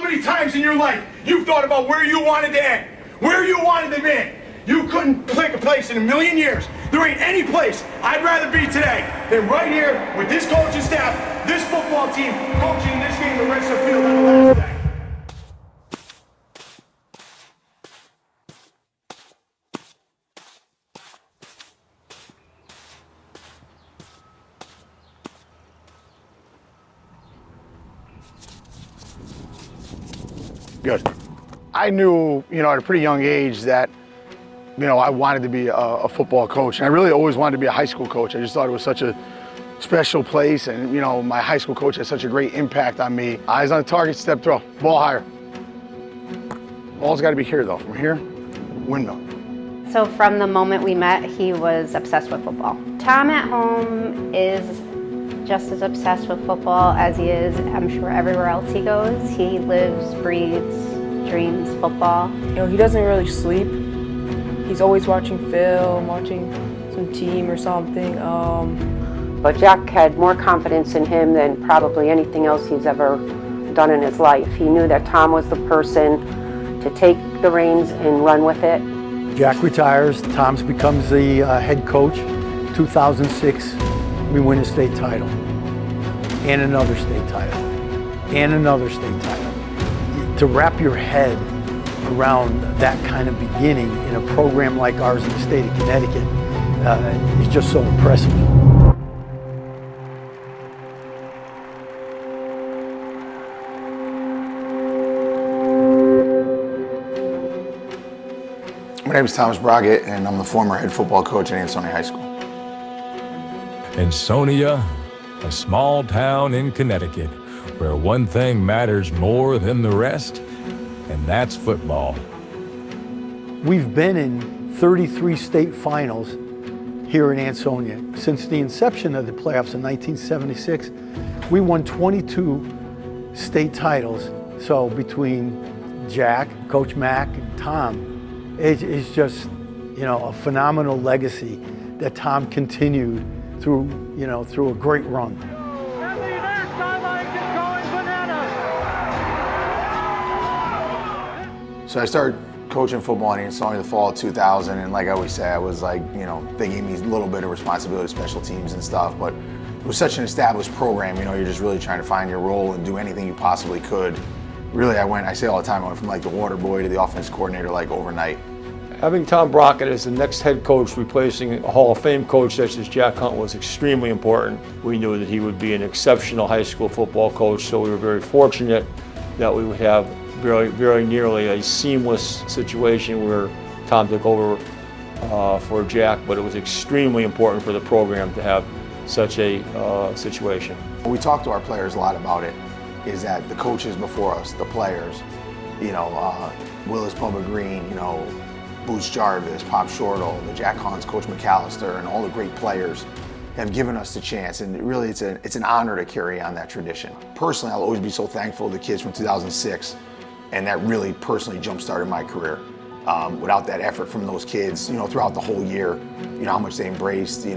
many times in your life you've thought about where you wanted to end, where you wanted to be? You couldn't pick a place in a million years. There ain't any place I'd rather be today than right here with this coaching staff, this football team, coaching this game the rest of the field on the last day. Good. I knew, at a pretty young age that, I wanted to be a football coach. And I really always wanted to be a high school coach. I just thought it was such a special place. And, my high school coach had such a great impact on me. Eyes on the target, step throw, ball higher. Ball's got to be here, though. From here, windmill. So from the moment we met, he was obsessed with football. Tom at home is just as obsessed with football as he is, I'm sure, everywhere else he goes. He lives, breathes, dreams football. He doesn't really sleep. He's always watching film, watching some team or something. But Jack had more confidence in him than probably anything else he's ever done in his life. He knew that Tom was the person to take the reins and run with it. Jack retires, Tom becomes the head coach. 2006, we win a state title, and another state title, and another state title. To wrap your head around that kind of beginning in a program like ours in the state of Connecticut is just so impressive. My name is Thomas Broggett, and I'm the former head football coach at Ansonia High School. Ansonia, a small town in Connecticut, where one thing matters more than the rest, and that's football. We've been in 33 state finals here in Ansonia. Since the inception of the playoffs in 1976, we won 22 state titles. So between Jack, Coach Mack, and Tom, it's just, a phenomenal legacy that Tom continued through, through a great run. So I started coaching football in Ansonia the fall of 2000, and like I always say, I was like, they gave me a little bit of responsibility, special teams and stuff, but it was such an established program, you're just really trying to find your role and do anything you possibly could. Really, I say all the time, I went from like the water boy to the offense coordinator like overnight. Having Tom Brockett as the next head coach, replacing a Hall of Fame coach such as Jack Hunt, was extremely important. We knew that he would be an exceptional high school football coach, so we were very fortunate that we would have very, very nearly a seamless situation where Tom took over for Jack, but it was extremely important for the program to have such a situation. We talk to our players a lot about it, is that the coaches before us, the players, Willis Bubba Green, Boots Jarvis, Pop Shortle, the Jack Hunts, Coach McAllister, and all the great players have given us the chance, and really it's an honor to carry on that tradition. Personally, I'll always be so thankful to the kids from 2006, and that really personally jump-started my career. Without that effort from those kids, throughout the whole year, how much they embraced,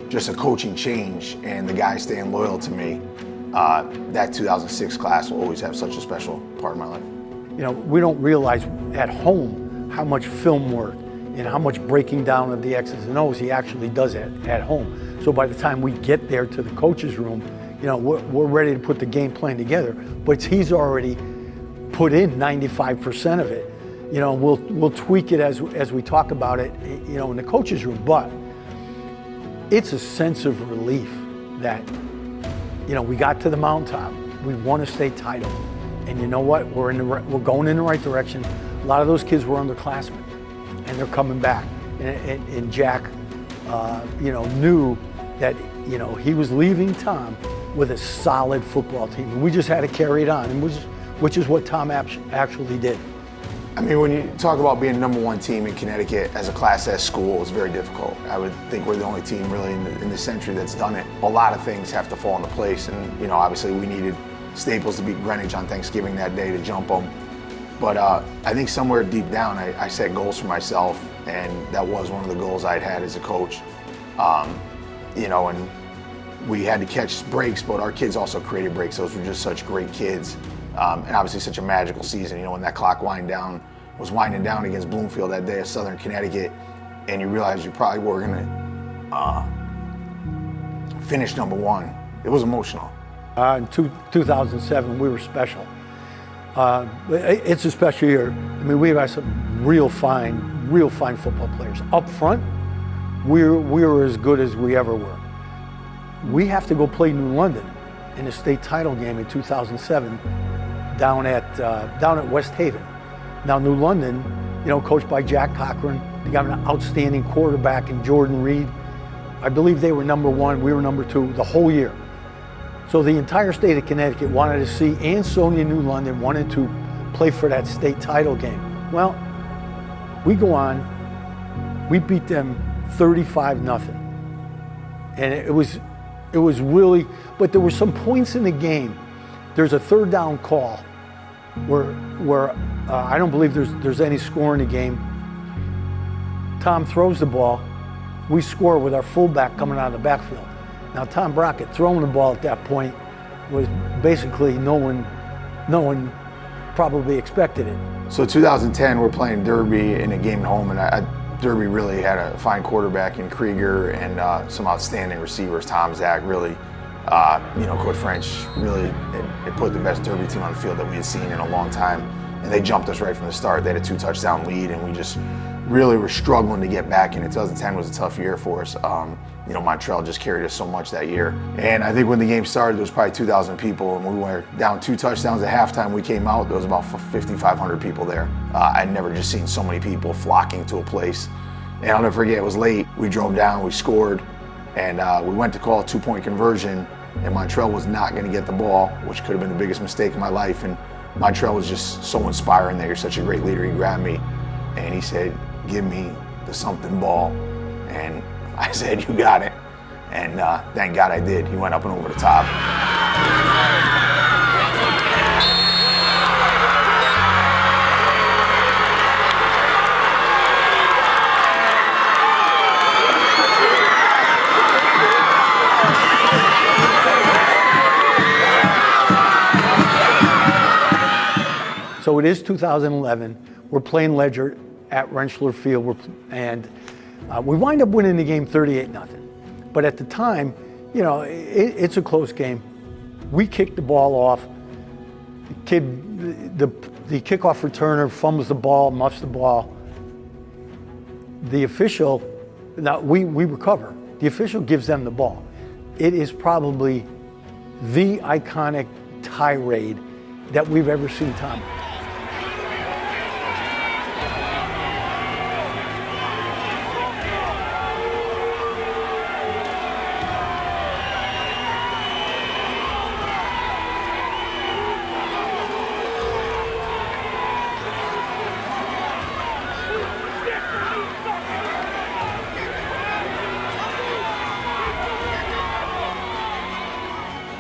just a coaching change and the guys staying loyal to me, that 2006 class will always have such a special part of my life. We don't realize at home how much film work and how much breaking down of the X's and O's he actually does at home. So by the time we get there to the coach's room, we're ready to put the game plan together, but he's already put in 95% of it. We'll tweak it as we talk about it, in the coach's room, but it's a sense of relief that, we got to the mountaintop, we won a state title, and you know what? We're going in the right direction. A lot of those kids were underclassmen, and they're coming back. And Jack, knew that, he was leaving Tom with a solid football team. And we just had to carry it on, which is what Tom actually did. I mean, when you talk about being number one team in Connecticut as a Class S school, it's very difficult. I would think we're the only team really in the century that's done it. A lot of things have to fall into place, and obviously we needed Staples to beat Greenwich on Thanksgiving that day to jump them. But I think somewhere deep down, I set goals for myself, and that was one of the goals I'd had as a coach. And we had to catch breaks, but our kids also created breaks. Those were just such great kids. And obviously such a magical season, you know, when that clock was winding down against Bloomfield that day at Southern Connecticut, and you realize you probably were gonna finish number one. It was emotional. In 2007, we were special. It's a special year. I mean, we've had some real fine football players. Up front, we were as good as we ever were. We have to go play New London in a state title game in 2007 down at West Haven. Now, New London, you know, coached by Jack Cochran, they got an outstanding quarterback in Jordan Reed. I believe they were number one, we were number two the whole year. So the entire state of Connecticut wanted to see Ansonia New London wanted to play for that state title game. Well, we go on, we beat them 35-0. And it was really, but there were some points in the game. There's a third down call where I don't believe there's any score in the game. Tom throws the ball. We score with our fullback coming out of the backfield. Now, Tom Brockett throwing the ball at that point was basically no one probably expected it. So 2010, we're playing Derby in a game at home, and Derby really had a fine quarterback in Krieger and some outstanding receivers. Tom, Zach, really, you know, Coach French really had put the best Derby team on the field that we had seen in a long time, and they jumped us right from the start. They had a 2-touchdown lead, and we just really were struggling to get back in. 2010 was a tough year for us. You know, Montreal just carried us so much that year. And I think when the game started, there was probably 2,000 people, and we were down 2 touchdowns at halftime. We came out, there was about 5,500 people there. I'd never just seen so many people flocking to a place. And I'll never forget, it was late. We drove down, we scored, and we went to call a 2-point conversion, and Montreal was not gonna get the ball, which could have been the biggest mistake of my life. And Montreal was just so inspiring there. You're such a great leader. He grabbed me, and he said, "Give me the something ball." And I said, "You got it." And thank God I did. He went up and over the top. So it is 2011. We're playing Ledger at Rentschler Field, and we wind up winning the game 38-0. But at the time, you know, it's a close game. We kick the ball off. The kickoff returner fumbles the ball, muffs the ball. The official, now we recover. The official gives them the ball. It is probably the iconic tirade that we've ever seen Tom.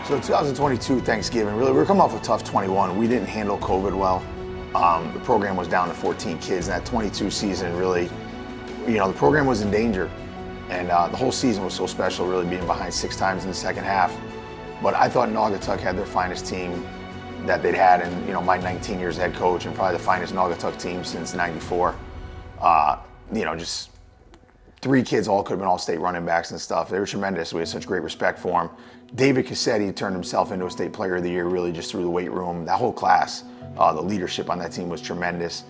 So 2022 Thanksgiving, really, we were coming off a tough 21. We didn't handle COVID well. The program was down to 14 kids, and that 22 season really, you know, the program was in danger. And the whole season was so special, really being behind 6 times in the second half. But I thought Naugatuck had their finest team that they'd had in, you know, my 19 years head coach, and probably the finest Naugatuck team since '94. You know, just 3 kids all could have been all-state running backs and stuff. They were tremendous. We had such great respect for them. David Cassetti turned himself into a state player of the year really just through the weight room. That whole class, the leadership on that team was tremendous.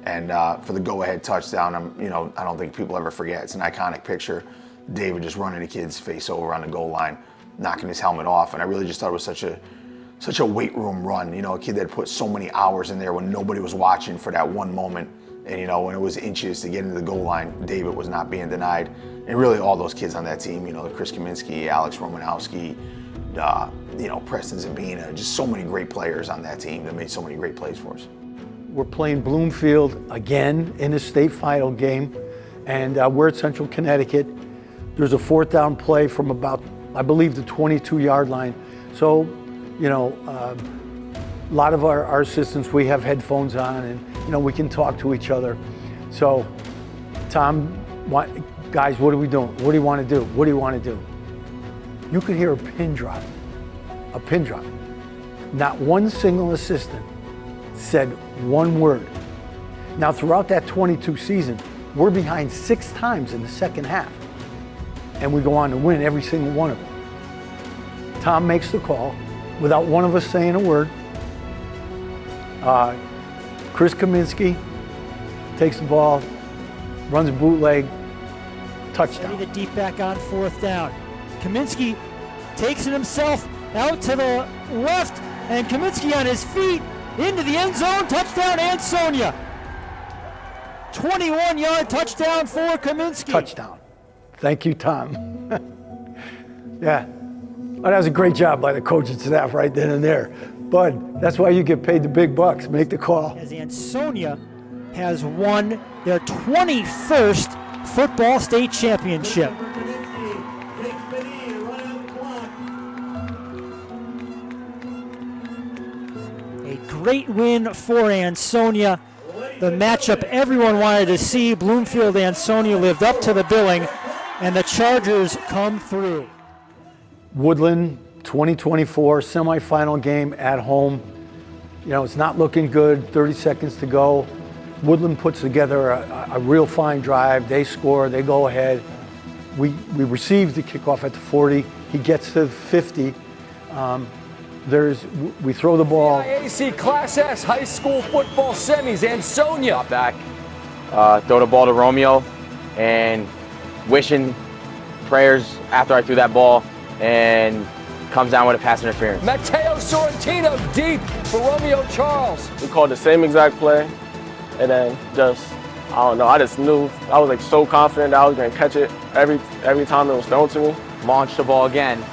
And for the go-ahead touchdown, you know, I don't think people ever forget. It's an iconic picture. David just running a kid's face over on the goal line, knocking his helmet off. And I really just thought it was such a weight room run. You know, a kid that put so many hours in there when nobody was watching for that one moment. And, you know, when it was inches to get into the goal line, David was not being denied. And really all those kids on that team, you know, Chris Kaminsky, Alex Romanowski, you know, Preston Zabina, just so many great players on that team that made so many great plays for us. We're playing Bloomfield again in the state final game, and we're at Central Connecticut. There's a 4th down play from about, I believe, the 22-yard line. So, you know, a lot of our assistants, we have headphones on, and, you know, we can talk to each other. So, Tom, guys, what are we doing? What do you want to do? What do you want to do? You could hear a pin drop. Not one single assistant said one word. Now, throughout that 22 season, we're behind 6 times in the second half, and we go on to win every single one of them. Tom makes the call without one of us saying a word. Chris Kaminsky takes the ball, runs a bootleg, touchdown. Ready to deep back on 4th down. Kaminsky takes it himself out to the left, and Kaminsky on his feet into the end zone. Touchdown, Ansonia. 21-yard touchdown for Kaminsky. Touchdown. Thank you, Tom. Yeah. Well, that was a great job by the coaching staff right then and there. Bud, that's why you get paid the big bucks. Make the call. As Ansonia has won their 21st football state championship. A great win for Ansonia. The matchup everyone wanted to see. Bloomfield-Ansonia lived up to the billing, and the Chargers come through. Woodland 2024 semifinal game at home. You know, it's not looking good, 30 seconds to go. Woodland puts together a real fine drive. They score, they go ahead. We receive the kickoff at the 40. He gets to 50. We throw the ball. IAC Class S high school football semis. Ansonia. Back, throw the ball to Romeo, and wishing prayers after I threw that ball, and comes down with a pass interference. Matteo Sorrentino deep for Romeo Charles. We called the same exact play, and then I don't know, I just knew, I was like so confident that I was gonna catch it every time it was thrown to me. Launched the ball again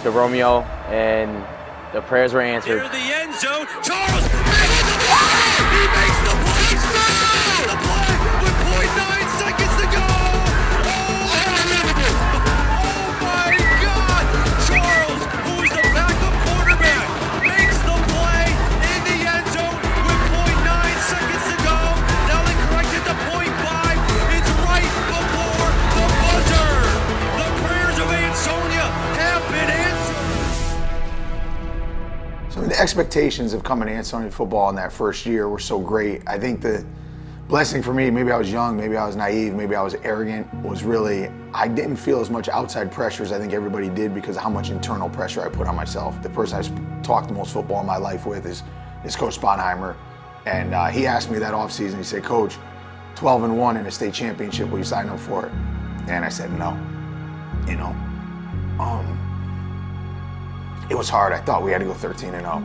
to Romeo, and the prayers were answered. Near the end zone, Charles makes the play! He makes the play! He's made the play with 0.9 seconds to go! Oh my God! Charles, who is the backup quarterback, makes the play in the end zone with 0.9 seconds to go. Now they corrected to 0.5. It's right before the buzzer. The prayers of Ansonia have been answered. So the expectations of coming to Ansonia football in that first year were so great. I think the blessing for me, maybe I was young, maybe I was naive, maybe I was arrogant, was really, I didn't feel as much outside pressure as I think everybody did because of how much internal pressure I put on myself. The person I've talked the most football in my life with is Coach Sponheimer. And he asked me that offseason, he said, Coach, 12-1 in a state championship, will you sign up for it? And I said, no. You know, it was hard. I thought we had to go 13-0.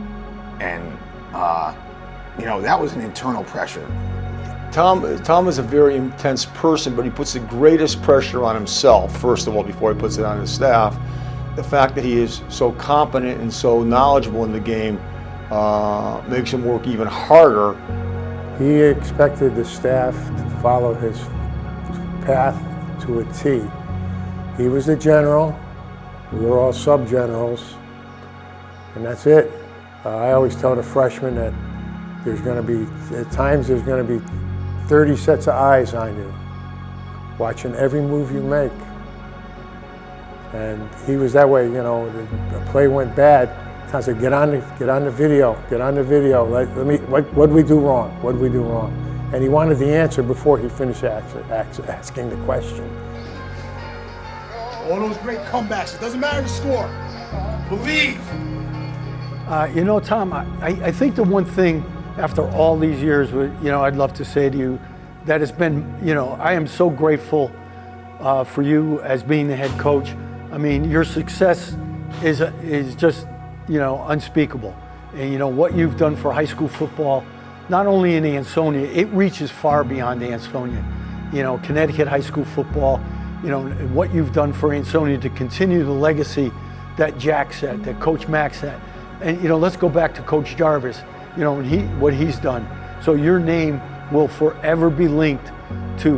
And, you know, that was an internal pressure. Tom is a very intense person, but he puts the greatest pressure on himself, first of all, before he puts it on his staff. The fact that he is so competent and so knowledgeable in the game makes him work even harder. He expected the staff to follow his path to a T. He was the general, we were all sub-generals, and that's it. I always tell the freshmen that there's going to be, at times there's going to be 30 sets of eyes on you, watching every move you make. And he was that way, you know, the play went bad. I said, get on the video. Let me, what did we do wrong? What did we do wrong? And he wanted the answer before he finished asking the question. All those great comebacks, it doesn't matter the score. Believe. You know, Tom, I think the one thing after all these years, you know, I'd love to say to you that has been, you know, I am so grateful for you as being the head coach. I mean, your success is just, you know, unspeakable. And, you know, what you've done for high school football, not only in Ansonia, it reaches far beyond Ansonia. You know, Connecticut high school football, you know, what you've done for Ansonia to continue the legacy that Jack set, that Coach Mack set. And, you know, let's go back to Coach Jarvis, you know, what he's done. So your name will forever be linked to,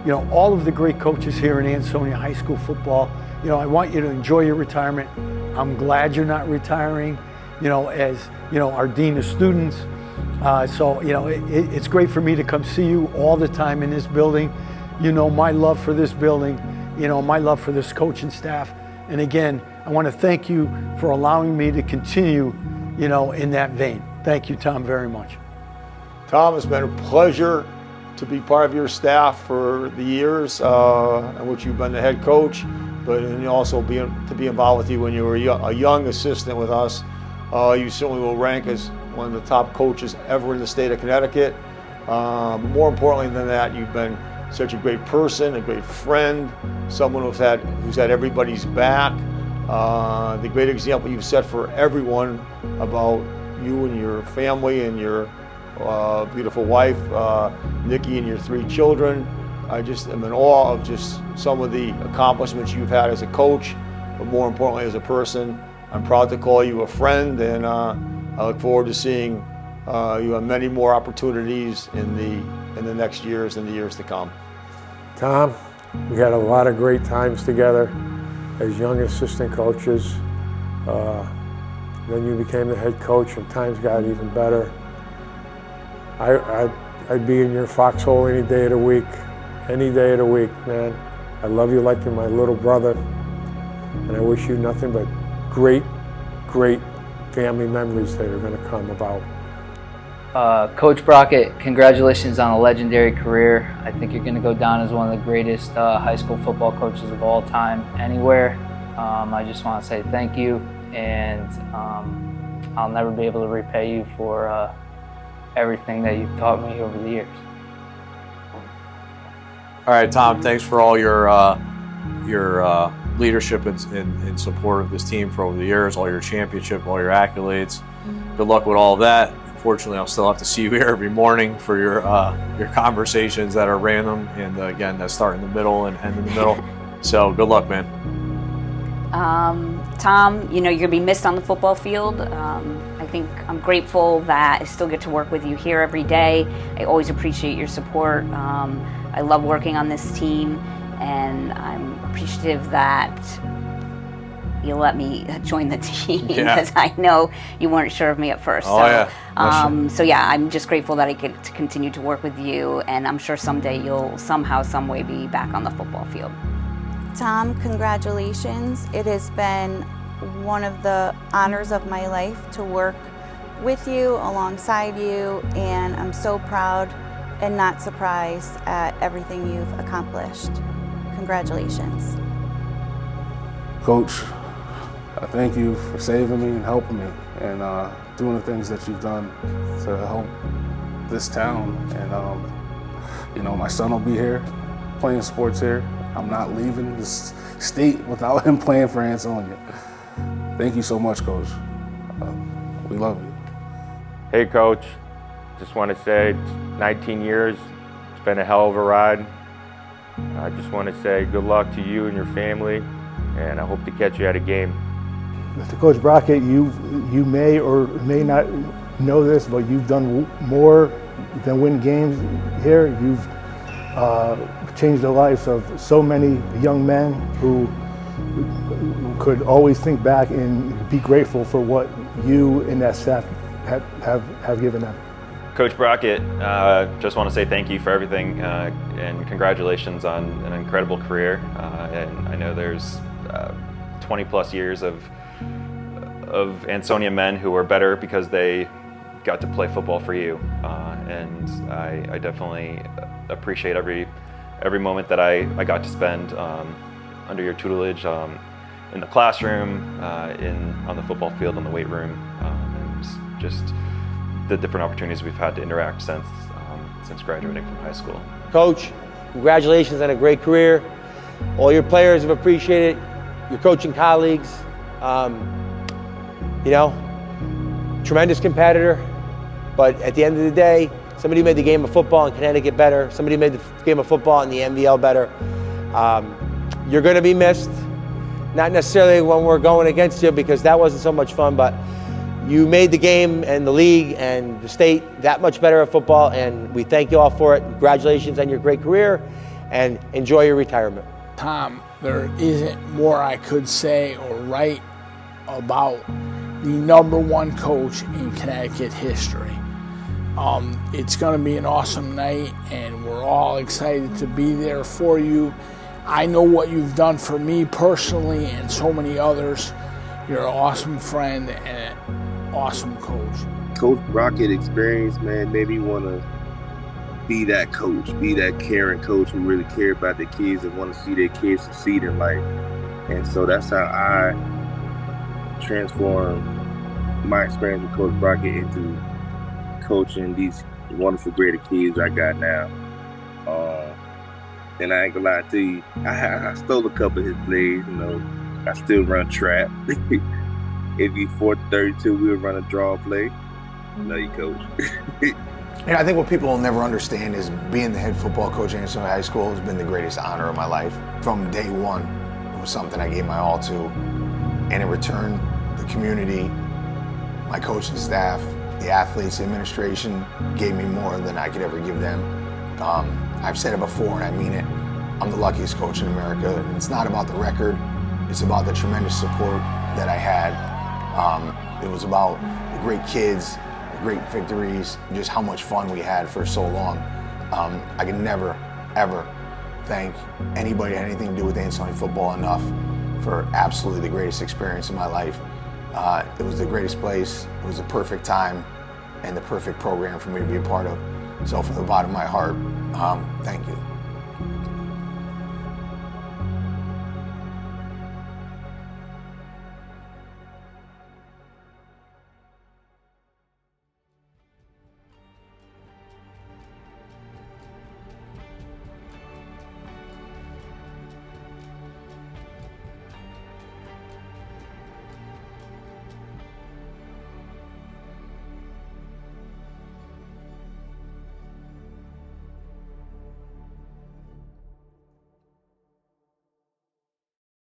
you know, all of the great coaches here in Ansonia high school football. You know, I want you to enjoy your retirement. I'm glad you're not retiring, you know, as, you know, our Dean of Students. So, you know, it's great for me to come see you all the time in this building. You know, my love for this building, you know, my love for this coaching staff. And again, I want to thank you for allowing me to continue in that vein. Thank you, Tom, very much. Tom, it's been a pleasure to be part of your staff for the years in which you've been the head coach, but and also to be involved with you when you were a young assistant with us. You certainly will rank as one of the top coaches ever in the state of Connecticut. More importantly than that, you've been such a great person, a great friend, someone who's had everybody's back. The great example you've set for everyone about you and your family and your beautiful wife, Nikki, and your 3 children. I just am in awe of just some of the accomplishments you've had as a coach, but more importantly as a person. I'm proud to call you a friend, and I look forward to seeing you have many more opportunities in the next years and the years to come. Tom, we had a lot of great times together as young assistant coaches. Then you became the head coach, and times got even better. I'd be in your foxhole any day of the week, man. I love you like you're my little brother, and I wish you nothing but great, great family memories that are going to come about. Coach Brockett, congratulations on a legendary career. I think you're going to go down as one of the greatest high school football coaches of all time, anywhere. I just want to say thank you, and I'll never be able to repay you for everything that you've taught me over the years. All right, Tom, thanks for all your leadership and support of this team for over the years, all your championship, all your accolades. Good luck with all of that. Unfortunately, I'll still have to see you here every morning for your conversations that are random, and again, that start in the middle and end in the middle. So good luck, man. Tom, you're going to be missed on the football field. I think I'm grateful that I still get to work with you here every day. I always appreciate your support. I love working on this team, and I'm appreciative that you let me join the team because I know you weren't sure of me at first. So yeah, I'm just grateful that I get to continue to work with you, and I'm sure someday you'll somehow, some way be back on the football field. Tom, congratulations. It has been one of the honors of my life to work with you, alongside you, and I'm so proud and not surprised at everything you've accomplished. Congratulations. Coach, I thank you for saving me and helping me and doing the things that you've done to help this town. And my son will be here, playing sports here. I'm not leaving this state without him playing for Ansonia. Thank you so much, Coach. We love you. Hey, Coach. Just want to say, 19 years, it's been a hell of a ride. I just want to say good luck to you and your family, and I hope to catch you at a game. Mr. Coach Brockett, you may or may not know this, but you've done more than win games here. You've changed the lives of so many young men who could always think back and be grateful for what you and that staff have given them. Coach Brockett, just want to say thank you for everything and congratulations on an incredible career. And I know there's 20 plus years of Ansonia men who are better because they got to play football for you. And I definitely appreciate every moment that I got to spend under your tutelage in the classroom, on the football field, in the weight room, and just the different opportunities we've had to interact since graduating from high school. Coach, congratulations on a great career. All your players have appreciated it, your coaching colleagues. Tremendous competitor, but at the end of the day, somebody made the game of football in Connecticut better. Somebody made the game of football in the MVL better. You're going to be missed, not necessarily when we're going against you because that wasn't so much fun, but you made the game and the league and the state that much better at football, and we thank you all for it. Congratulations on your great career, and enjoy your retirement. Tom, there isn't more I could say or write about the #1 coach in Connecticut history. It's going to be an awesome night, and we're all excited to be there for you. I know what you've done for me personally and so many others. You're an awesome friend and awesome coach. Coach Brockett experience, man, made me want to be that coach, be that caring coach who really care about the kids and want to see their kids succeed in life. And so that's how I transformed my experience with Coach Brockett into coaching these wonderful, great kids I got now. And I ain't gonna lie to you, I stole a couple of his plays. You know, I still run trap. If you 4th 32, we'll run a draw play. Love you, coach. I think what people will never understand is being the head football coach at Ansonia High School has been the greatest honor of my life. From day one, it was something I gave my all to. And in return, the community, my coaching staff, the athletes, the administration gave me more than I could ever give them. I've said it before and I mean it. I'm the luckiest coach in America. And it's not about the record. It's about the tremendous support that I had. It was about the great kids, the great victories, just how much fun we had for so long. I can never, ever thank anybody who had anything to do with Ansonia football enough for absolutely the greatest experience of my life. It was the greatest place. It was the perfect time and the perfect program for me to be a part of. So from the bottom of my heart, thank you.